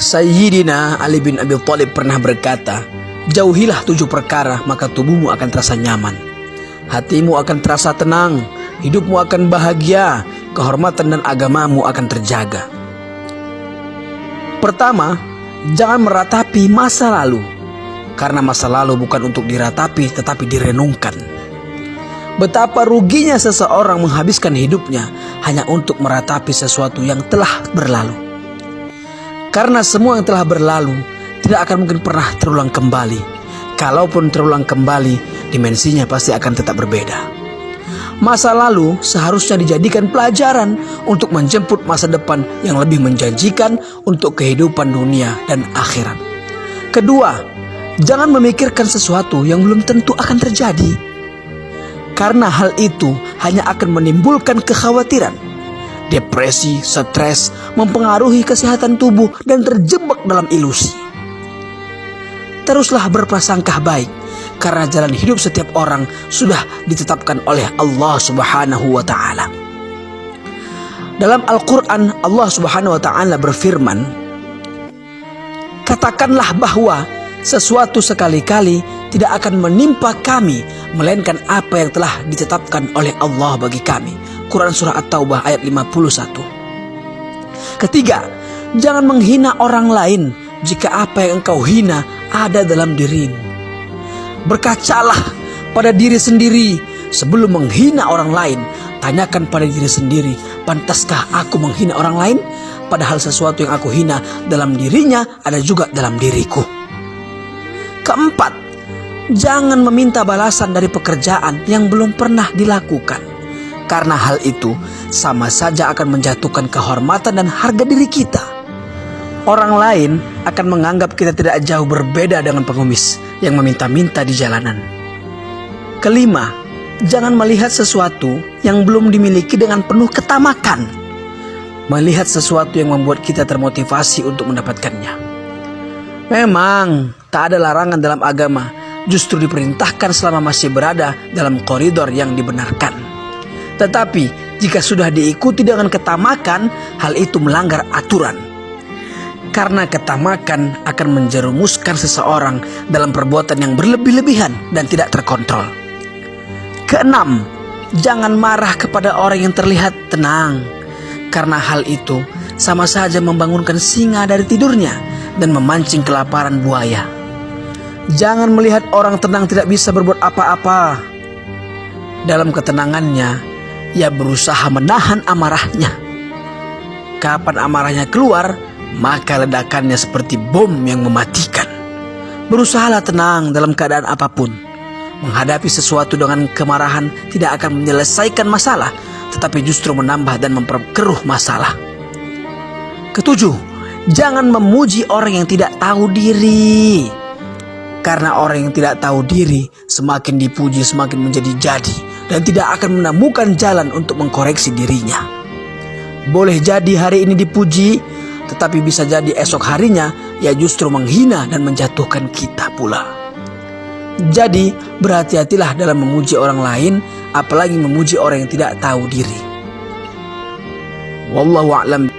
Sayyidina Ali bin Abi Thalib pernah berkata, "Jauhilah 7 perkara, maka tubuhmu akan terasa nyaman, hatimu akan terasa tenang, hidupmu akan bahagia, kehormatan dan agamamu akan terjaga." Pertama, jangan meratapi masa lalu, karena masa lalu bukan untuk diratapi tetapi direnungkan. Betapa ruginya seseorang menghabiskan hidupnya hanya untuk meratapi sesuatu yang telah berlalu. Karena semua yang telah berlalu tidak akan mungkin pernah terulang kembali. Kalaupun terulang kembali, dimensinya pasti akan tetap berbeda. Masa lalu seharusnya dijadikan pelajaran untuk menjemput masa depan yang lebih menjanjikan untuk kehidupan dunia dan akhirat. Kedua, jangan memikirkan sesuatu yang belum tentu akan terjadi. Karena hal itu hanya akan menimbulkan kekhawatiran, depresi, stres, mempengaruhi kesehatan tubuh dan terjebak dalam ilusi. Teruslah berprasangka baik, karena jalan hidup setiap orang sudah ditetapkan oleh Allah Subhanahu wa Ta'ala. Dalam Al-Quran, Allah Subhanahu wa Ta'ala berfirman, "Katakanlah bahwa sesuatu sekali-kali tidak akan menimpa kami, melainkan apa yang telah ditetapkan oleh Allah bagi kami." Quran Surah At-Taubah ayat 51. Ketiga, jangan menghina orang lain jika apa yang engkau hina ada dalam dirimu. Berkacalah pada diri sendiri sebelum menghina orang lain. Tanyakan pada diri sendiri, pantaskah aku menghina orang lain? Padahal sesuatu yang aku hina dalam dirinya ada juga dalam diriku. Keempat, jangan meminta balasan dari pekerjaan yang belum pernah dilakukan. Karena hal itu sama saja akan menjatuhkan kehormatan dan harga diri kita. Orang lain akan menganggap kita tidak jauh berbeda dengan pengemis yang meminta-minta di jalanan. Kelima, jangan melihat sesuatu yang belum dimiliki dengan penuh ketamakan. Melihat sesuatu yang membuat kita termotivasi untuk mendapatkannya. Memang tak ada larangan dalam agama, justru diperintahkan selama masih berada dalam koridor yang dibenarkan. Tetapi jika sudah diikuti dengan ketamakan, hal itu melanggar aturan. Karena ketamakan akan menjerumuskan seseorang dalam perbuatan yang berlebih-lebihan dan tidak terkontrol. Keenam, jangan marah kepada orang yang terlihat tenang. Karena hal itu sama saja membangunkan singa dari tidurnya dan memancing kelaparan buaya. Jangan melihat orang tenang tidak bisa berbuat apa-apa. Dalam ketenangannya, ia berusaha menahan amarahnya. Kapan amarahnya keluar, maka ledakannya seperti bom yang mematikan. Berusahalah tenang dalam keadaan apapun. Menghadapi sesuatu dengan kemarahan tidak akan menyelesaikan masalah, tetapi justru menambah dan memperkeruh masalah. Ketujuh, jangan memuji orang yang tidak tahu diri. Karena orang yang tidak tahu diri semakin dipuji semakin menjadi-jadi dan tidak akan menemukan jalan untuk mengkoreksi dirinya. Boleh jadi hari ini dipuji, tetapi bisa jadi esok harinya ia justru menghina dan menjatuhkan kita pula. Jadi berhati-hatilah dalam memuji orang lain, apalagi memuji orang yang tidak tahu diri. Wallahu a'lam.